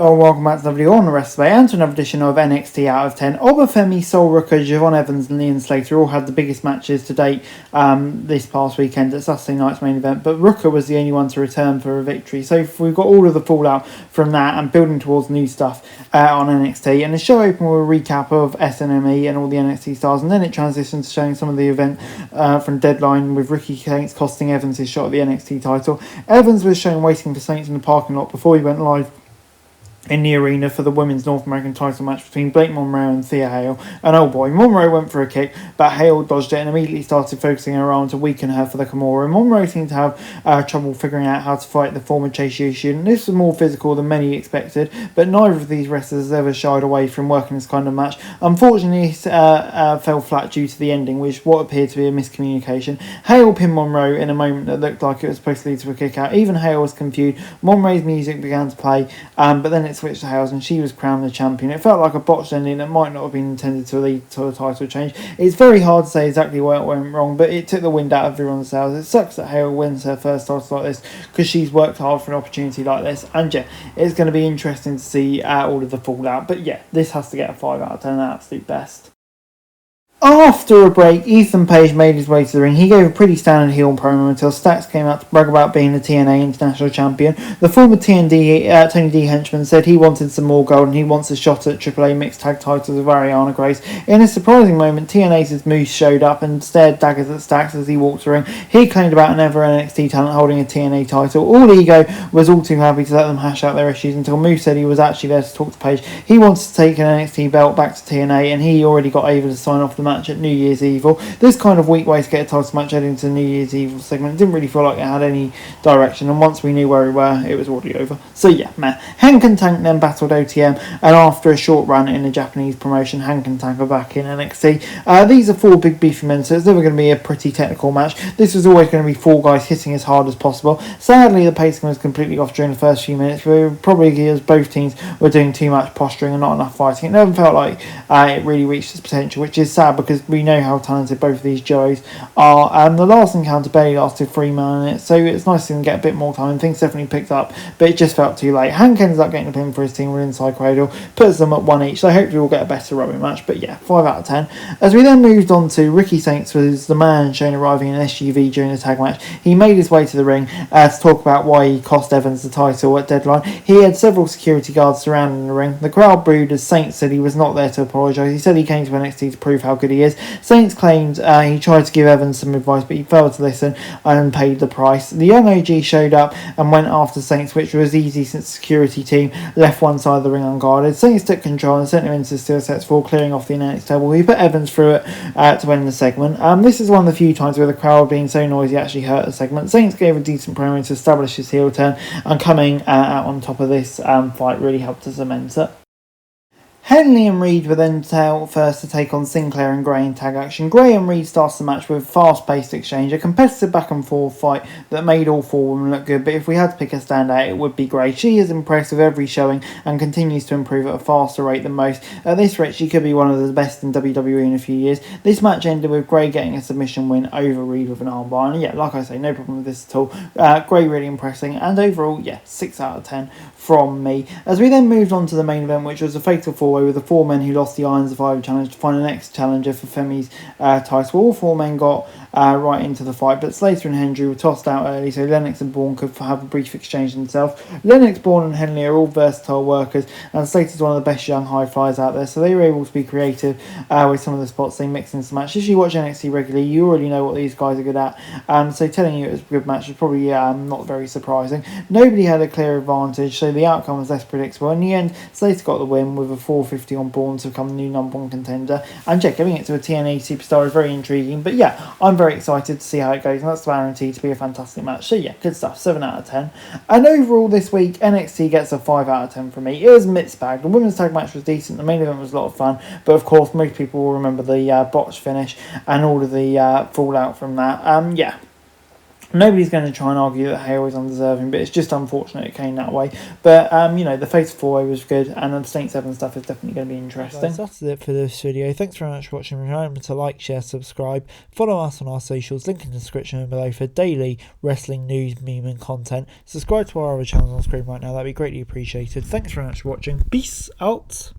Oh, welcome back to the video on the rest of the way and to another edition of NXT Out of 10. Obafemi, Sol Ruka, Javon Evans and Leon Slater all had the biggest matches to date this past weekend at Saturday night's main event, but Ruka was the only one to return for a victory. So we've got all of the fallout from that and building towards new stuff on NXT. And the show opened with a recap of SNME and all the NXT stars, and then it transitioned to showing some of the event from Deadline with Ricky Saints costing Evans his shot at the NXT title. Evans was shown waiting for Saints in the parking lot before he went live in the arena for the women's North American title match between Blake Monroe and Thea Hale. And oh boy, Monroe went for a kick, but Hale dodged it and immediately started focusing her arm to weaken her for the Kimura. Monroe seemed to have trouble figuring out how to fight the former Chase U student. This was more physical than many expected, but neither of these wrestlers has ever shied away from working this kind of match. Unfortunately, fell flat due to the ending, which what appeared to be a miscommunication. Hale pinned Monroe in a moment that looked like it was supposed to lead to a kick out. Even Hale was confused. Monroe's music began to play, but then it switched to Hales and she was crowned the champion. It felt like a botched ending that might not have been intended to lead to a title change. It's very hard to say exactly where it went wrong, but it took the wind out of everyone's sails. It sucks that Hale wins her first title like this because she's worked hard for an opportunity like this, and yeah, it's going to be interesting to see all of the fallout. But yeah, this has to get a 5 out of 10, an absolute best. After a break, Ethan Page made his way to the ring. He gave a pretty standard heel promo until Stacks came out to brag about being the TNA International Champion. The former Tony D henchman said he wanted some more gold and he wants a shot at AAA mixed tag titles with Ariana Grace. In a surprising moment, TNA's Moose showed up and stared daggers at Stacks as he walked the ring. He claimed about another NXT talent holding a TNA title. All Ego was all too happy to let them hash out their issues until Moose said he was actually there to talk to Page. He wanted to take an NXT belt back to TNA and he already got Ava to sign off the match at New Year's Evil. This kind of weak way to get a title match heading to the New Year's Evil segment. It didn't really feel like it had any direction, and once we knew where we were, it was already over. So yeah, man. Hank and Tank then battled OTM, and after a short run in the Japanese promotion, Hank and Tank are back in NXT. These are 4 big beefy men, so it's never going to be a pretty technical match. This was always going to be 4 guys hitting as hard as possible. Sadly, the pacing was completely off during the first few minutes, probably because both teams were doing too much posturing and not enough fighting. It never felt like it really reached its potential, which is sad because we know how talented both of these duos are. The last encounter barely lasted 3 minutes, so it's nice to get a bit more time, and things definitely picked up, but it just felt too late. Hank ends up getting a pin for his team with inside cradle, puts them at 1 each, so hopefully we'll get a better rowing match. But yeah, 5 out of 10. As we then moved on to Ricky Saints, was the man shown arriving in an SUV during the tag match. He made his way to the ring to talk about why he cost Evans the title at Deadline. He had several security guards surrounding the ring. The crowd booed as Saints said he was not there to apologise. He said he came to NXT to prove how good he is. Saints claimed he tried to give Evans some advice, but he failed to listen and paid the price. The Young OG showed up and went after Saints, which was easy since the security team left one side of the ring unguarded. Saints took control and sent him into steel sets for clearing off the annex table. He put Evans through it to end the segment. This is one of the few times where the crowd being so noisy actually hurt the segment. Saints gave a decent promo to establish his heel turn, and coming out on top of this fight really helped to cement it. Henley and Reed were then first to take on Sinclair and Gray in tag action. Gray and Reed starts the match with a fast-paced exchange, a competitive back-and-forth fight that made all 4 women look good, but if we had to pick a standout, it would be Gray. She is impressed with every showing and continues to improve at a faster rate than most. At this rate, she could be one of the best in WWE in a few years. This match ended with Gray getting a submission win over Reed with an armbar, and yeah, like I say, no problem with this at all. Gray really impressing, and overall, yeah, 6 out of 10 from me. As we then moved on to the main event, which was a fatal 4-way with the 4 men who lost the Iron Survivor Challenge to find the next challenger for Femi's title. All 4 men got right into the fight, but Slater and Hendry were tossed out early so Lennox and Bourne could have a brief exchange themselves. Lennox, Bourne and Henley are all versatile workers, and Slater's one of the best young high flyers out there, so they were able to be creative with some of the spots they mixed into the match. If you watch NXT regularly, you already know what these guys are good at, so telling you it was a good match was probably not very surprising. Nobody had a clear advantage, so the outcome was less predictable. In the end, Slater got the win with a 450 on Bourne to become the new #1 contender, and yeah, giving it to a TNA superstar is very intriguing, but yeah, I'm very excited to see how it goes, and that's guaranteed to be a fantastic match. So yeah, good stuff, 7 out of 10. And overall this week, NXT gets a 5 out of 10 from me. It was a mixed bag. The women's tag match was decent, the main event was a lot of fun, but of course most people will remember the botch finish and all of the fallout from that. Yeah, Nobody's going to try and argue that Hale is undeserving, but it's just unfortunate it came that way. But, the Fatal 4-Way was good, and the Saint 7 stuff is definitely going to be interesting. Guys, that's it for this video. Thanks very much for watching. Remember to like, share, subscribe. Follow us on our socials, link in the description below for daily wrestling news, meme and content. Subscribe to our other channels on screen right now. That'd be greatly appreciated. Thanks very much for watching. Peace out.